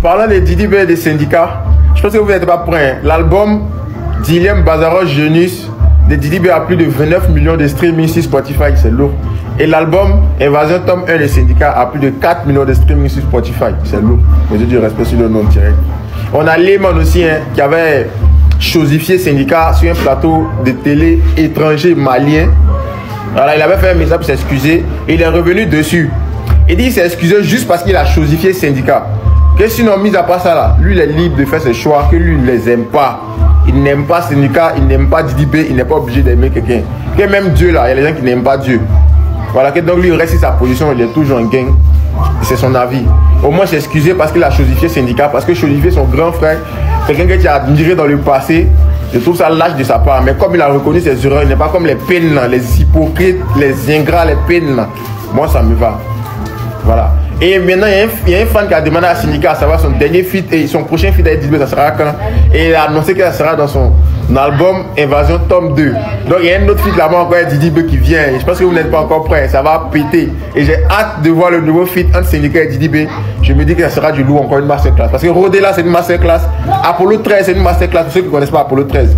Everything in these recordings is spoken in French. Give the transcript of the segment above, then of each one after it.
Parlant des Didi B et des syndicats, je pense que vous n'êtes pas prêts. L'album d'Iliam Bazaros Genius de Didi B a plus de 29 millions de streaming sur Spotify, c'est lourd. Et l'album Invasion Tome 1 des syndicats a plus de 4 millions de streaming sur Spotify, c'est lourd. Mais je dis respect sur le nom direct. On a Lehman aussi qui avait chosifié syndicat sur un plateau de télé étranger malien. Voilà, il avait fait un message pour s'excuser et il est revenu dessus. Il dit qu'il s'est excusé juste parce qu'il a chosifié syndicat. Que sinon, mis à part ça là, lui il est libre de faire ses choix, que lui il ne les aime pas. Il n'aime pas syndicat, il n'aime pas Didi B, il n'est pas obligé d'aimer quelqu'un. Que même Dieu là, il y a des gens qui n'aiment pas Dieu. Voilà, que donc lui il reste sur sa position, il est toujours en gang. C'est son avis. Au moins s'est excusé parce qu'il a chosifié syndicat, parce que chosifié son grand frère, quelqu'un qui a admiré dans le passé. Je trouve ça lâche de sa part, mais comme il a reconnu ses erreurs, il n'est pas comme les peines, les hypocrites, les ingrats, les peines. Moi ça me va. Voilà. Et maintenant, il y a un fan qui a demandé à Syndicat à savoir son dernier feat et son prochain feat avec Didi B, ça sera quand. Et il a annoncé que ça sera dans son album Invasion Tome 2. Donc il y a un autre feat là-bas encore avec Didi B qui vient. Et je pense que vous n'êtes pas encore prêts, ça va péter. Et j'ai hâte de voir le nouveau feat entre Syndicat et Didi B. Je me dis que ça sera du lourd, encore une masterclass. Parce que Rodé là, c'est une masterclass. Apollo 13, c'est une masterclass. Pour ceux qui ne connaissent pas Apollo 13.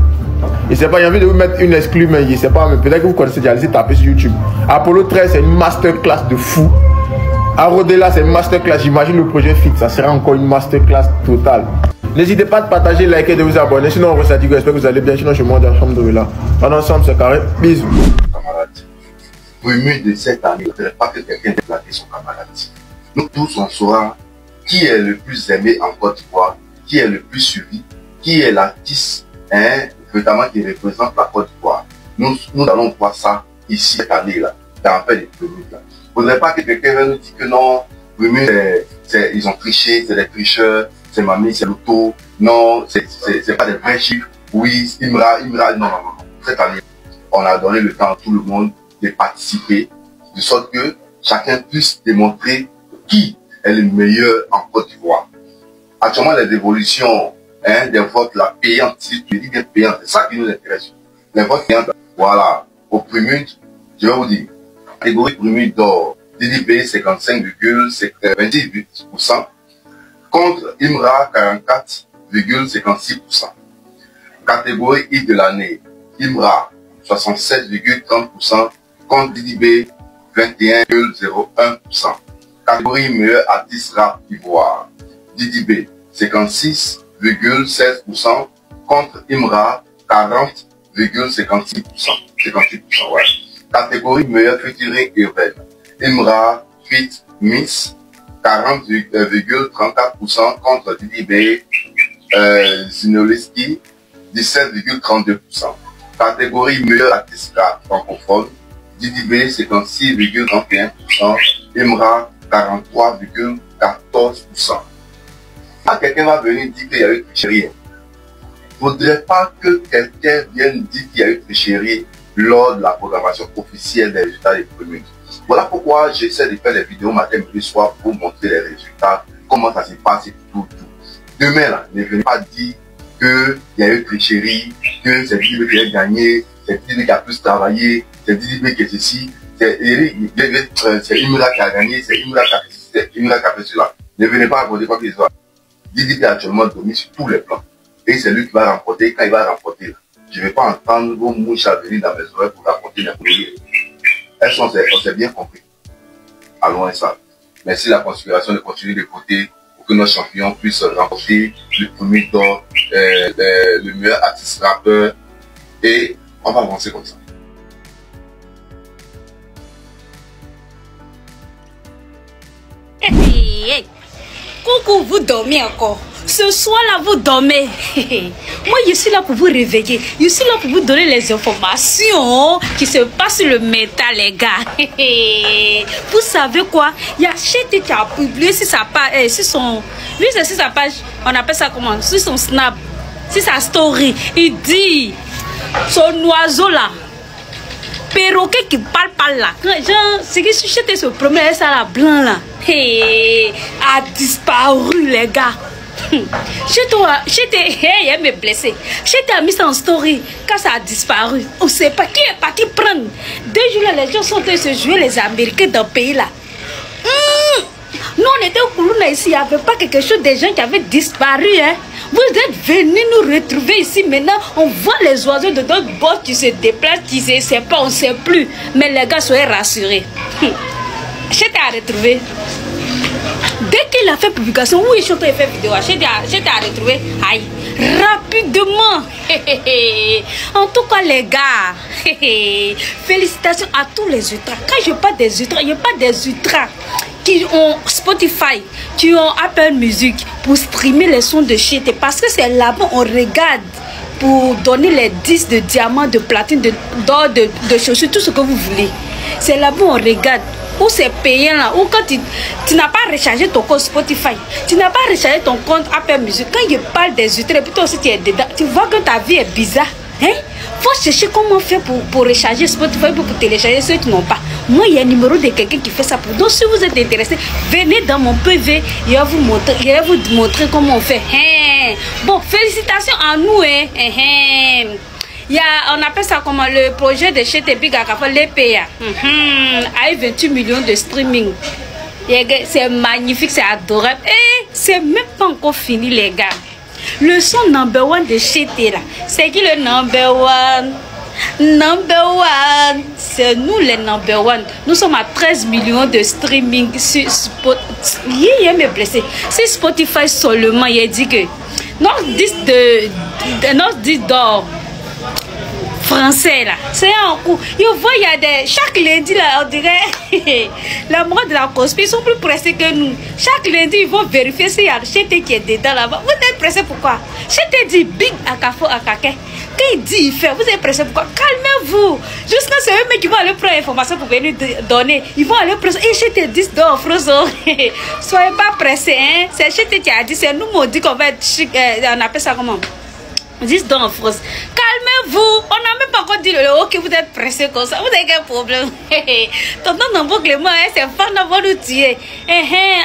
Et c'est pas, j'ai envie de vous mettre une exclue, mais je sais pas, mais peut-être que vous connaissez déjà, allez taper sur YouTube. Apollo 13, c'est une masterclass de fou. À Rodela, c'est une masterclass. J'imagine le projet fixe, ça sera encore une masterclass totale. N'hésitez pas de partager, liker, de vous abonner. Sinon, on reste j'espère que vous allez bien. Sinon, je monte dans la chambre de là. On est ensemble, c'est carré. Bisous. Camarade, premier de cette année, il ne faudrait pas que quelqu'un déplace son camarade. Nous tous, on saura qui est le plus aimé en Côte d'Ivoire, qui est le plus suivi, qui est l'artiste, notamment qui représente la Côte d'Ivoire. Nous allons voir ça ici, cette année-là, dans fait des premiers là. Il ne faudrait pas que quelqu'un vienne nous dire que non, ils ont triché, c'est des tricheurs, c'est Mamie, c'est l'auto, non, c'est pas des vrais chiffres, oui, Imra, non. Cette année, on a donné le temps à tout le monde de participer, de sorte que chacun puisse démontrer qui est le meilleur en Côte d'Ivoire. Actuellement, les évolutions des votes là, payantes, si tu dis bien payantes, c'est ça qui nous intéresse. Les votes payantes, voilà, au premier, je vais vous dire, catégorie premier d'or, Didi B 55,28% contre Imra 44,56%. Catégorie I de l'année, Imra 67,30% contre Didi B 21,01%. Catégorie meilleur artiste rap ivoire, Didi B 56,16% contre Imra 40,56%. 58%, ouais. Catégorie meilleur featuring urbaine, Imra Fit Miss 40,34% contre Didi B Zinoleski 17,32%. Catégorie meilleur artiste rap francophone, Didi B 56,31%, Imra 43,14%. Quand quelqu'un va venir dire qu'il y a eu tricherie, il ne faudrait pas que quelqu'un vienne dire qu'il y a eu tricherie lors de la programmation officielle des résultats des premiers. Voilà pourquoi j'essaie de faire des vidéos matin, midi, soir pour montrer les résultats, comment ça se passe et tout. Demain, là, ne venez pas dire qu'il y a eu tricherie, que c'est Didi B qui a gagné, c'est Didi B qui a plus travaillé, c'est Didi B qui est ceci, c'est Imra qui a gagné, c'est Imra qui a fait ceci, c'est Imra qui a fait cela. Ne venez pas raconter quoi que ce soit. Didi B a actuellement dominé sur tous les plans. Et c'est lui qui va remporter. Quand il va remporter, je ne vais pas entendre vos mouches à venir dans mes oreilles pour raconter les courriers. On s'est bien compris. Allons ensemble. Merci la conspiration de continuer de voter pour que nos champions puissent remporter le premier d'or, le meilleur artiste rappeur. Et on va avancer comme ça. Hey. Coucou, vous dormez encore. Ce soir-là, vous dormez. Moi, je suis là pour vous réveiller. Je suis là pour vous donner les informations qui se passent sur le métal, les gars. Vous savez quoi? Il y a Chété qui a publié sur sa page, sur son... Oui, c'est sur sa page, on appelle ça comment? Sur son snap, sur sa story. Il dit, son oiseau là, perroquet qui parle par là. Genre, c'est que si Chété se promène, ça là, blanc là. A disparu, les gars. J'étais me blessé. J'étais mis en story quand ça a disparu. On ne sait pas qui est parti prendre. 2 jours là, les gens sont en train de se jouer les Américains dans le pays là. Nous, on était au Koulouna ici, il n'y avait pas quelque chose des gens qui avaient disparu. Hein. Vous êtes venus nous retrouver ici. Maintenant, on voit les oiseaux de notre bord qui se déplacent, qui ne sait pas, on ne sait plus. Mais les gars, soyez rassurés. Je t'ai retrouvé. Dès qu'il a fait publication, oui, je t'ai fait vidéo. Je t'ai retrouvé. Aïe, rapidement. En tout cas, les gars, félicitations à tous les ultras. Quand je parle des ultras, il n'y a pas des ultras qui ont Spotify, qui ont Apple Music pour streamer les sons de shit. Parce que c'est là-bas on regarde pour donner les disques de diamants, de platine, d'or, de chaussures, tout ce que vous voulez. C'est là-bas on regarde. Ou c'est payant là, ou quand tu n'as pas rechargé ton compte Spotify, tu n'as pas rechargé ton compte Apple Music. Quand je parle des ultras, plutôt aussi tu es dedans, tu vois que ta vie est bizarre. Hein? Faut chercher comment faire pour recharger Spotify, pour télécharger ceux qui n'ont pas. Moi, il y a un numéro de quelqu'un qui fait ça pour. Donc, si vous êtes intéressé, venez dans mon PV, je vais vous montrer comment on fait. Hein? Bon, félicitations à nous. Hein? On appelle ça comment le projet de chez Big Akafa, l'EPA. Avec 28 millions de streaming. C'est magnifique, c'est adorable. Et c'est même pas encore fini, les gars. Le son number one de chez là, c'est qui le number one? Number one, c'est nous les number one. Nous sommes à 13 millions de streaming sur Spotify. Il est blessé. C'est Spotify seulement. Il a dit que notre disque d'or français là, c'est un coup. Il y a des chaque lundi là, on dirait la mort de la conspiration, ils sont plus pressés que nous. Chaque lundi ils vont vérifier s'il y a Chété qui est dedans là-bas. Vous êtes pressés pourquoi? Chété dit Big Akafo Akake. Quand il dit il fait, vous êtes pressés pourquoi? Calmez-vous. Jusqu'à ce moment qui vont aller prendre l'information pour venir donner. Ils vont aller prendre. Et Chété dit d'or Frozo. Soyez pas pressés, hein. C'est Chété qui a dit, c'est nous on dit qu'on va être chic, on appelle ça comment? 10 dans en France. Calmez-vous. On n'a même pas encore dit ok, vous êtes pressé comme ça. Vous avez quel problème? Tonton Nambo Clément, c'est fan d'avoir nous tuer.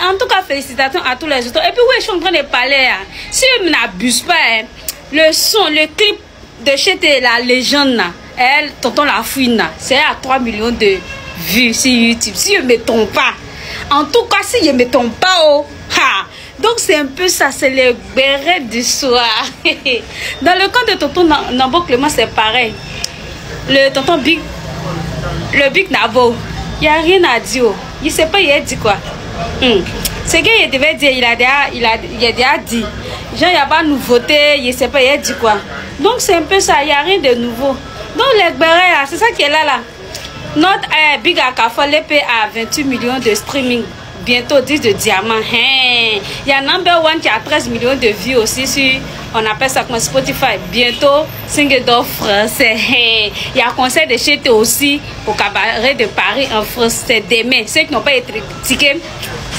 En tout cas, félicitations à tous les autres. Et puis, oui, je suis en train de parler. Si je n'abuse pas, le son, le clip de chez la légende, elle, Tonton La Fouine, c'est à 3 millions de vues sur YouTube. Si je ne me trompe pas. En tout cas, si je ne me trompe pas, oh, ha! Donc c'est un peu ça, c'est le béret du soir. Dans le cas de Tonton Nambo Clément, c'est pareil. Le Tonton Big, le Big Nabo, il n'y a rien à dire. Il ne sait pas, il a dit quoi. Ce qu'il devait dire, il a déjà dit. Genre, il n'y a pas de nouveauté, il ne sait pas, il a dit quoi. Donc c'est un peu ça, il n'y a rien de nouveau. Donc les bérets, c'est ça qui est là. Notre Big Akafa, l'épée à 28 millions de streaming. Bientôt 10 de diamants. Il y a number one qui a 13 millions de vues aussi sur, on appelle ça comme Spotify. Bientôt 5 d'or français. Il y a un concert de Chété aussi au cabaret de Paris en France. C'est demain. Ceux qui n'ont pas été tickets,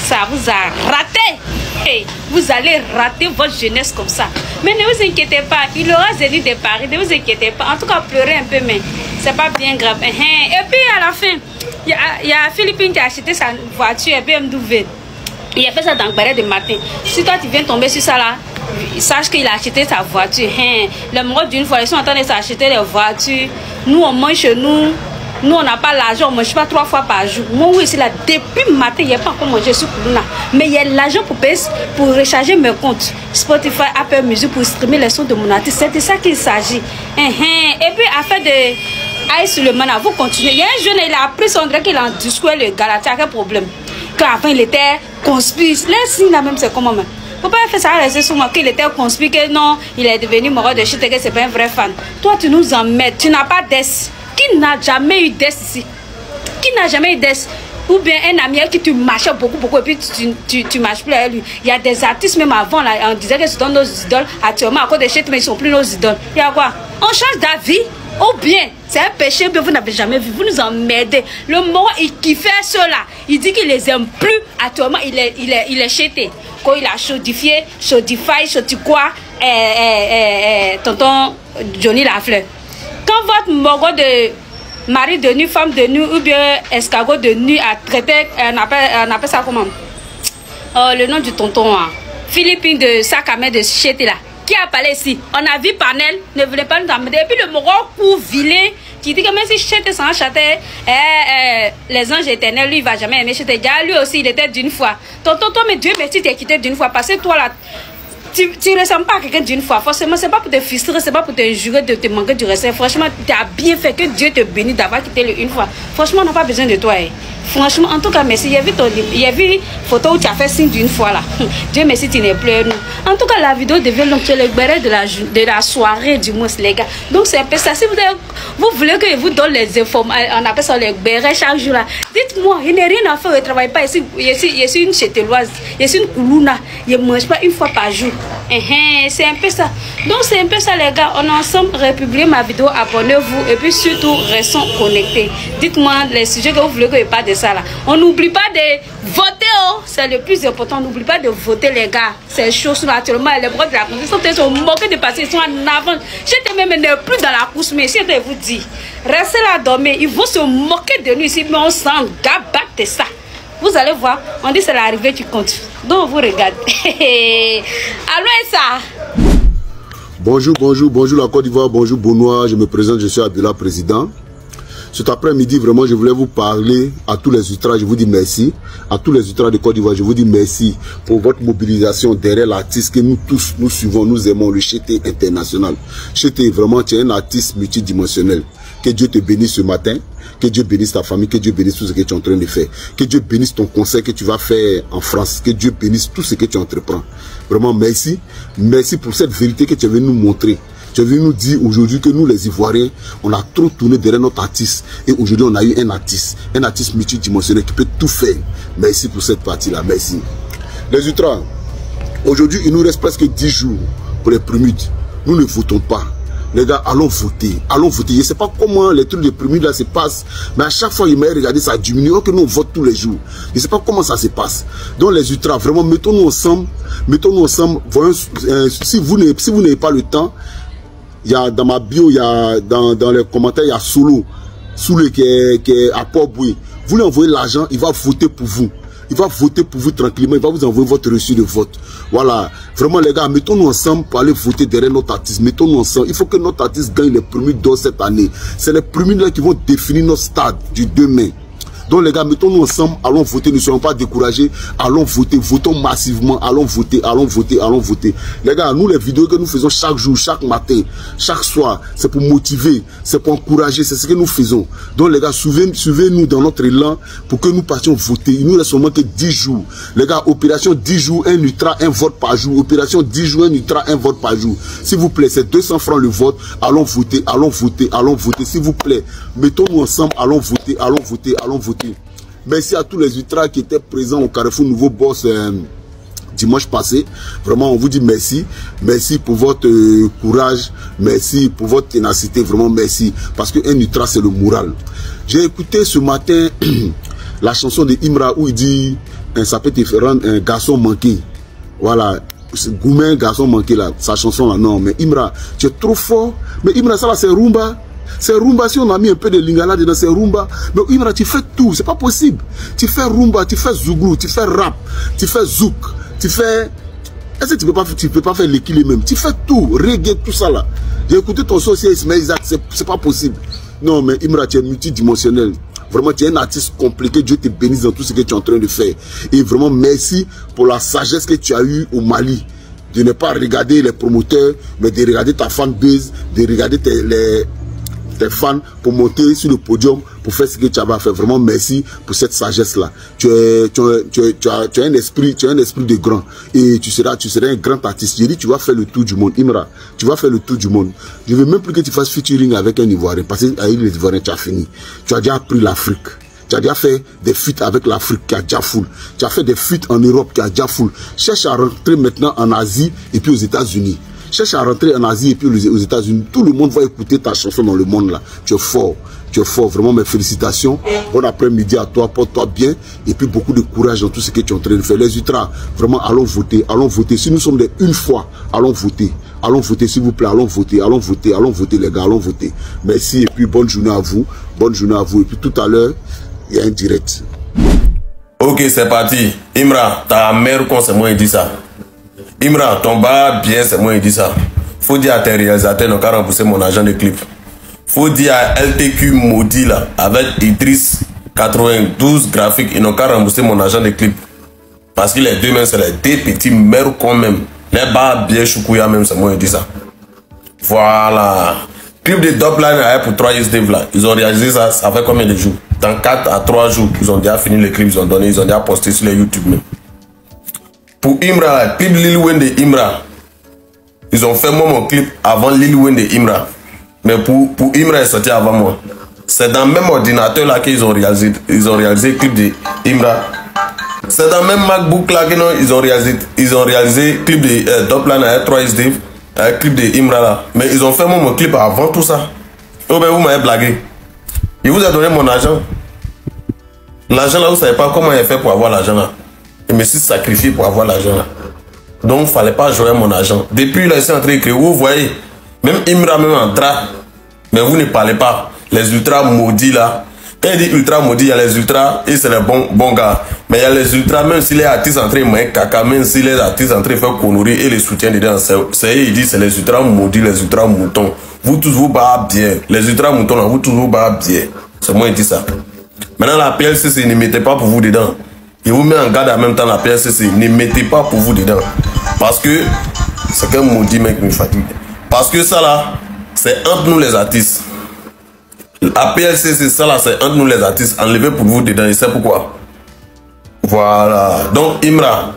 ça vous a raté. Vous allez rater votre jeunesse comme ça. Mais ne vous inquiétez pas, il aura Zénith de Paris. Ne vous inquiétez pas. En tout cas, pleurez un peu, mais c'est pas bien grave. Et puis à la fin, il y a Philippine qui a acheté sa voiture BMW. Il a fait ça dans le barret de matin. Si toi tu viens tomber sur ça là, sache qu'il a acheté sa voiture. Le mot d'une fois, ils sont en train de s'acheter des voitures. Nous on mange chez nous. Nous on n'a pas l'argent, on ne mange pas 3 fois par jour. Moi oui, c'est là, depuis le matin, il n'y a pas encore mangé sur Koulouna. Mais il y a l'argent pour payer, pour recharger mes comptes. Spotify, Apple Music, pour streamer les sons de mon artiste. C'est de ça qu'il s'agit. Et puis afin de Aïe Suleiman, vous continuez. Il y a un jeune, il a appris son droit qu'il a en discours, le Galatia, quel problème? Qu'avant il était conspiré. Là, si là même, c'est comment même? Faut pas faire ça rester sur moi qu'il était conspiré, que non, il est devenu mort de shit, que c'est pas un vrai fan. Toi, tu nous emmènes, tu n'as pas d'ess. Qui n'a jamais eu d'ess ici? Qui n'a jamais eu d'ess? Ou bien un ami qui tu marchais beaucoup et puis tu marches plus avec lui. Il y a des artistes même avant là, on disait que c'était nos idoles. Actuellement, à cause de shit, mais ils sont plus nos idoles. Il y a quoi? On change d'avis. Ou bien, c'est un péché que vous n'avez jamais vu. Vous nous emmerdez. Le mot, il kiffait cela. Il dit qu'il les aime plus. Actuellement, il est chété. Quand il a chaudifié, quoi, tonton Johnny Lafleur. Quand votre mogo de mari de nu, femme de nu, ou bien escargot de nu a traité, on appelle ça comment? Le nom du tonton, Philippine de Sakamé de chété là. qui a parlé ici? On a vu Panel, ne voulait pas nous amener. Et puis le moro coup vilain qui dit que même si Chété sans chanter les anges éternels, lui il va jamais aimer Chété. Lui aussi il était d'une fois. Tonton, toi, mais Dieu merci, t'es quitté d'une fois. Parce que toi là, tu ne ressembles pas à quelqu'un d'une fois. Forcément, c'est pas pour te frustrer, c'est pas pour te jurer de te manquer du respect. Franchement, tu as bien fait, que Dieu te bénisse d'avoir quitté le une fois. Franchement, on n'a pas besoin de toi. Franchement, en tout cas, merci. Il y a vu photo où tu as fait signe d'une fois là. Dieu merci, tu n'es plus nous. En tout cas, la vidéo devient donc le béret de la soirée du mois, les gars. Donc, c'est un peu ça. Si vous voulez que je vous donne les informations, on appelle ça les bérets chaque jour là. Dites-moi, il n'y a rien à faire, je ne travaille pas ici. Je suis une chételoise, je suis une koulouna. Je ne mange pas une fois par jour. C'est un peu ça. Donc, c'est un peu ça, les gars. On est ensemble, republiez ma vidéo, abonnez-vous et puis surtout, restons connectés. Dites-moi les sujets que vous voulez que je parle de ça là. On n'oublie pas de voter, oh. C'est le plus important. On n'oublie pas de voter, les gars. C'est chaud actuellement. Les bras de la Constitution sont moqués de passer. Ils sont en avant. Je ne même plus dans la course, mais je vous dis, restez là dormir. Ils vont se moquer de nous ici, mais on s'en gabatte ça. Vous allez voir, on dit c'est l'arrivée qui compte. Donc vous regardez. Allô, ça. Bonjour, bonjour, bonjour la Côte d'Ivoire, bonjour Benoît, je me présente, je suis Abdullah, président. Cet après-midi, vraiment, je voulais vous parler à tous les ultras, je vous dis merci. À tous les ultras de Côte d'Ivoire, je vous dis merci pour votre mobilisation derrière l'artiste que nous tous, nous suivons, nous aimons, le Chété international. Chété, vraiment, tu es un artiste multidimensionnel. Que Dieu te bénisse ce matin, que Dieu bénisse ta famille, que Dieu bénisse tout ce que tu es en train de faire. Que Dieu bénisse ton conseil que tu vas faire en France, que Dieu bénisse tout ce que tu entreprends. Vraiment, merci. Merci pour cette vérité que tu es venu nous montrer. Tu es venu nous dire aujourd'hui que nous, les Ivoiriens, on a trop tourné derrière notre artiste. Et aujourd'hui, on a eu un artiste multidimensionnel qui peut tout faire. Merci pour cette partie-là. Merci. Les ultras, aujourd'hui, il nous reste presque 10 jours pour les prémudes. Nous ne votons pas. Les gars, allons voter. Allons voter. Je ne sais pas comment les trucs de prémudes là se passent. Mais à chaque fois, il m'a regardé, ça diminue. Alors que nous, on vote tous les jours. Je ne sais pas comment ça se passe. Donc, les ultras, vraiment, mettons-nous ensemble. Mettons-nous ensemble. Voyons, si vous n'avez pas le temps, il y a dans ma bio, il y a dans les commentaires, il y a Solo qui est à Port-Boué. Vous lui envoyez l'argent, il va voter pour vous. Il va voter pour vous tranquillement, il va vous envoyer votre reçu de vote. Voilà. Vraiment, les gars, mettons-nous ensemble pour aller voter derrière notre artiste. Mettons-nous ensemble. Il faut que notre artiste gagne les prémudes d'or cette année. C'est les prémudes là qui vont définir notre stade du 2 mai. Donc les gars, mettons-nous ensemble, allons voter, ne soyons pas découragés, allons voter, votons massivement, allons voter, allons voter, allons voter. Les gars, nous les vidéos que nous faisons chaque jour, chaque matin, chaque soir, c'est pour motiver, c'est pour encourager, c'est ce que nous faisons. Donc les gars, suivez-nous dans notre élan pour que nous partions voter. Il nous reste seulement que 10 jours. Les gars, opération 10 jours, un ultra, un vote par jour. Opération 10 jours, un ultra, un vote par jour. S'il vous plaît, c'est 200 francs le vote. Allons voter, allons voter, allons voter. S'il vous plaît, mettons-nous ensemble, allons voter, allons voter, allons voter. Merci à tous les ultras qui étaient présents au Carrefour Nouveau Boss dimanche passé. Vraiment, on vous dit merci. Merci pour votre courage. Merci pour votre ténacité. Vraiment, merci. Parce qu'un ultra, c'est le moral. J'ai écouté ce matin la chanson de Imra où il dit ça peut te faire rendre un garçon manqué. Voilà. Goumen, garçon manqué là. Sa chanson là. Non, mais Imra, tu es trop fort. Mais Imra, ça là, c'est rumba. C'est rumba, si on a mis un peu de lingala dedans, c'est rumba. Mais Imra, tu fais tout, c'est pas possible. Tu fais rumba, tu fais zouglou, tu fais rap, tu fais zouk, tu fais... Est-ce que tu peux pas faire l'équilibre même? Tu fais tout, reggae, tout ça là. J'ai écouté ton sorcier Ismaël Isaac, c'est pas possible. Non, mais Imra, tu es multidimensionnel. Vraiment, tu es un artiste compliqué. Dieu te bénisse dans tout ce que tu es en train de faire. Et vraiment, merci pour la sagesse que tu as eue au Mali. De ne pas regarder les promoteurs, mais de regarder ta fanbase, de regarder tes fans pour monter sur le podium pour faire ce que tu avais à faire. Vraiment merci pour cette sagesse là. Tu as un esprit de grand et tu seras un grand artiste. J'ai dit tu vas faire le tour du monde. Imra, tu vas faire le tour du monde. Je veux même plus que tu fasses featuring avec un Ivoirien parce qu'avec les Ivoiriens tu as fini. Tu as déjà appris l'Afrique. Tu as déjà fait des feats avec l'Afrique qui a déjà full. Tu as fait des feats en Europe qui a déjà full. Cherche à rentrer maintenant en Asie et puis aux États-Unis. Cherche à rentrer en Asie et puis aux États-Unis. Tout le monde va écouter ta chanson dans le monde là. Tu es fort. Tu es fort. Vraiment, mes félicitations. Bon après-midi à toi. Porte-toi bien. Et puis beaucoup de courage dans tout ce que tu es en train de faire. Les ultras, vraiment, allons voter. Allons voter. Si nous sommes des une fois, allons voter. Allons voter, s'il vous plaît. Allons voter. Allons voter. Allons voter, les gars. Allons voter. Merci. Et puis bonne journée à vous. Bonne journée à vous. Et puis tout à l'heure, il y a un direct. Ok, c'est parti. Imra, ta mère, quand c'est moi, il dit ça. Imra, ton bas bien, c'est moi qui dis ça. Faut dire à tes réalisateurs, ils n'ont qu'à rembourser mon agent de clip. Faut dire à LTQ maudit là, avec Idriss 92 graphiques, ils n'ont qu'à rembourser mon agent de clip. Parce que les deux mêmes, c'est les deux petits mères quand même. Les bas bien choukouya même, c'est moi qui dis ça. Voilà. Clip de Dopline pour 3 USD là. Ils ont réalisé ça, ça fait combien de jours? Dans 4 à 3 jours, ils ont déjà fini le clip, ils ont déjà posté sur les YouTube même. Pour Imra, le clip Lil Wayne de Imra, ils ont fait moi mon clip avant Lil Wayne de Imra. Mais pour Imra, il est sorti avant moi. C'est dans le même ordinateur là qu'ils ont réalisé le clip de Imra. C'est dans le même MacBook là qu'ils ont réalisé le clip de Dopline avec 3 SD, avec le clip de Imra là. Mais ils ont fait moi mon clip avant tout ça. Oh ben vous m'avez blagué. Il vous a donné mon argent. L'argent là, vous ne savez pas comment il a fait pour avoir l'argent là. Je me suis sacrifié pour avoir l'argent là. Donc il ne fallait pas jouer mon argent. Depuis là, je suis en train d'écrire. Vous voyez, même Imra même en drap. Mais vous ne parlez pas. Les ultras maudits là. Quand il dit ultra maudit, il y a les ultras et c'est les bons gars. Mais il y a les ultras, même si les artistes en train de mettre caca, même si les artistes en train de faire conneries et les soutiens dedans, il dit c'est les ultras maudits, les ultras moutons. Vous tous vous battez bien. Les ultras moutons là, vous tous vous battez bien. C'est moi qui dis ça. Maintenant la PLCC, ne mettez pas pour vous dedans. Et vous met en garde en même temps la PLCC, ne mettez pas pour vous dedans. Parce que c'est qu'un maudit mec me fatigue. Parce que ça là, c'est entre nous les artistes. La PLCC, ça là, c'est entre nous les artistes. Enlevez pour vous dedans, et c'est pourquoi. Voilà. Donc Imra,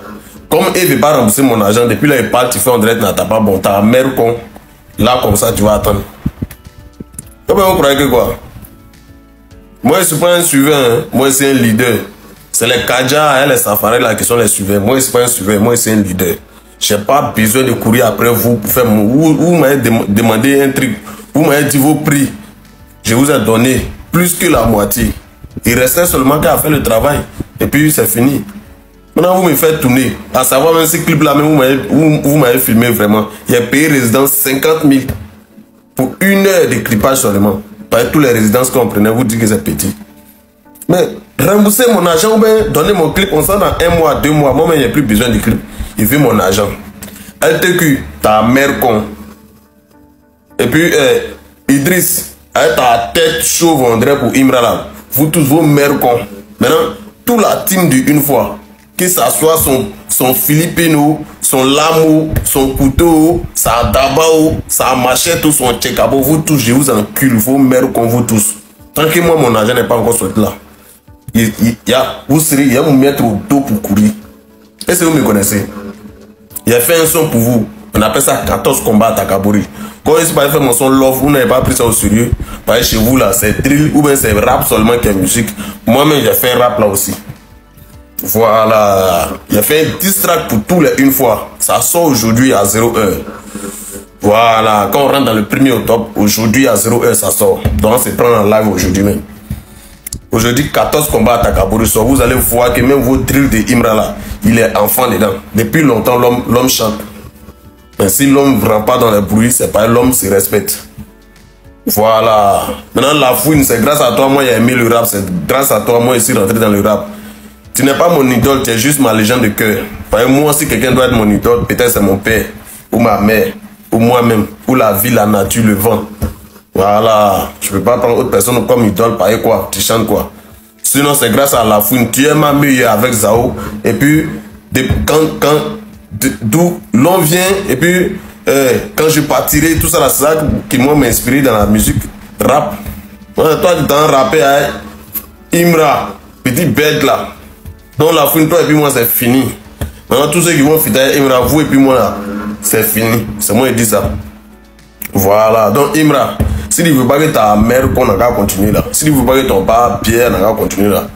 comme il ne veut pas rembourser mon argent, depuis là il parle, tu fais en direct, t'as pas bon, t'as mère con. Là comme ça, tu vas attendre. Comment vous croyez que quoi? Moi, je ne suis pas un suiveur, hein. Moi, c'est un leader. C'est les Kadja et les Safari là qui sont les suiveurs. Moi, je ne suis pas un suiveur, moi, c'est un leader. Je n'ai pas besoin de courir après vous pour faire mon... Vous m'avez demandé un truc. Vous m'avez dit vos prix. Je vous ai donné plus que la moitié. Il restait seulement qu'à faire le travail. Et puis, c'est fini. Maintenant, vous me faites tourner. À savoir, même ce clip là, vous m'avez filmé vraiment. Il y a payé résidence 50 000 pour 1 heure de clipage seulement. Par tous les résidences qu'on prenait, vous dites que c'est petit. Mais rembourser mon argent ou bien donner mon clip, on s'en a 1 mois, 2 mois. Moi, il n'y a plus besoin de clip. Il veut mon argent. LTQ, ta mère con. Et puis, Idriss, avec ta tête chauve, on dirait pour Imra là. Vous tous vos mères cons. Maintenant, toute la team d'une fois, que ça soit son Filipino, son lamo, son couteau, sa dabao, sa machette ou son tchekabo, vous tous, je vous encule, vos mères cons, vous tous. Tant que moi, mon argent n'est pas encore sorti là. Vous serez, il y a vous mettre au dos pour courir. Est-ce que vous me connaissez? Il a fait un son pour vous. On appelle ça 14 combats à Takaburi. Quand je suis pas fait mon son love, vous n'avez pas pris ça au sérieux. Parce que chez vous là, c'est drill ou bien c'est rap seulement qui est musique. Moi-même, j'ai fait un rap là aussi. Voilà. Il a fait un 10 track pour tous les une fois. Ça sort aujourd'hui à 0 heure. Voilà. Quand on rentre dans le 1er octobre, aujourd'hui à 0 heure, ça sort. Donc on se prend en live aujourd'hui même. Aujourd'hui, 14 combats à Takaburi sort. Vous allez voir que même vos drills de Imra là, il est enfant dedans. Depuis longtemps, l'homme chante. Mais si l'homme ne rentre pas dans le bruit, c'est pas l'homme se respecte. Voilà. Maintenant, la fouine, c'est grâce à toi, moi, j'ai aimé le rap. C'est grâce à toi, moi, je suis rentré dans le rap. Tu n'es pas mon idole, tu es juste ma légende de cœur. Parce que moi, si quelqu'un doit être mon idole, peut-être c'est mon père, ou ma mère, ou moi-même, ou la vie, la nature, le vent. Voilà. Je ne peux pas prendre autre personne comme idole, par quoi, tu chantes quoi. Sinon, c'est grâce à la fouine. Tu es ma meilleure avec Zao. Et puis, d'où l'on vient, et puis quand je partirai, tout ça, c'est ça qui m'a inspiré dans la musique rap. Ouais, toi, tu t'es un rappeur, hein? Imra, petit bête là. Donc la fouine, toi et puis moi, c'est fini. Maintenant, tous ceux qui vont fitter Imra, vous et puis moi là, c'est fini. C'est moi qui dis ça. Voilà. Donc Imra, si tu veux pas que ta mère qu'on a qu'à continuer là, si tu veux pas que ton père Pierre n'a qu'à continuer là,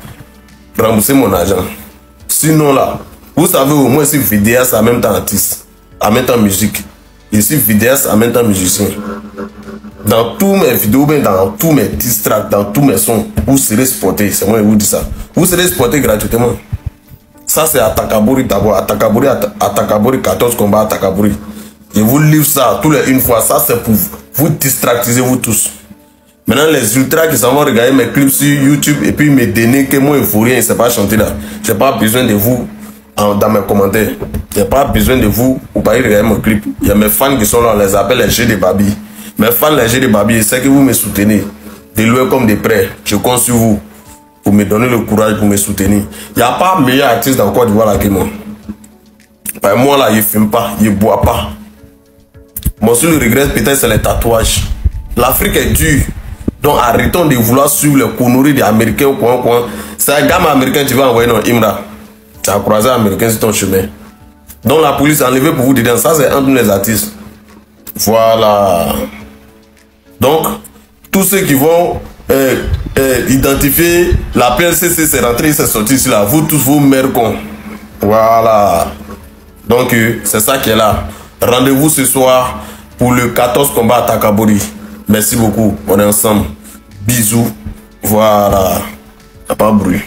rembourser mon argent. Sinon là, vous savez au moins si vidéaste en même temps artiste, en même temps musique. Je suis vidéaste en même temps musicien. Dans tous mes vidéos, dans tous mes diss tracks, dans tous mes sons, vous serez supporté. C'est moi qui vous dis ça. Vous serez supporté gratuitement. Ça c'est à Takaburi d'abord. À Takaburi, 14 combats à Takaburi. Je vous livre ça tous les une fois. Ça c'est pour vous distractiser vous tous. Maintenant les ultras qui s'en vont regarder mes clips sur YouTube et puis me donner que moi il faut rien, il ne sait pas chanter là. J'ai pas besoin de vous dans mes commentaires. Il n'y a pas besoin de vous ou pas regarder mon clip. Il y a mes fans qui sont là, on les appelle les G de Babi. Mes fans, les G de Babi, c'est que vous me soutenez. De loin comme de près. Je compte sur vous pour me donner le courage pour me soutenir. Il n'y a pas meilleur artiste dans Côte d'Ivoire que moi. Moi là, je ne fume pas, je ne bois pas. Mon seul regret peut-être c'est les tatouages. L'Afrique est dure. Donc arrêtons de vouloir suivre les conneries des Américains ou quoi. C'est un gamin américain qui va envoyer dans Imra. Tu as croisé un Américain sur ton chemin. Donc la police a enlevé pour vous dedans. Ça c'est un de les artistes. Voilà. Donc, tous ceux qui vont identifier la PLCC, c'est rentré, c'est sorti ici là. Vous tous, vous mercons. Voilà. Donc, c'est ça qui est là. Rendez-vous ce soir pour le 14 combat à Takabori. Merci beaucoup. On est ensemble. Bisous. Voilà. Pas de bruit.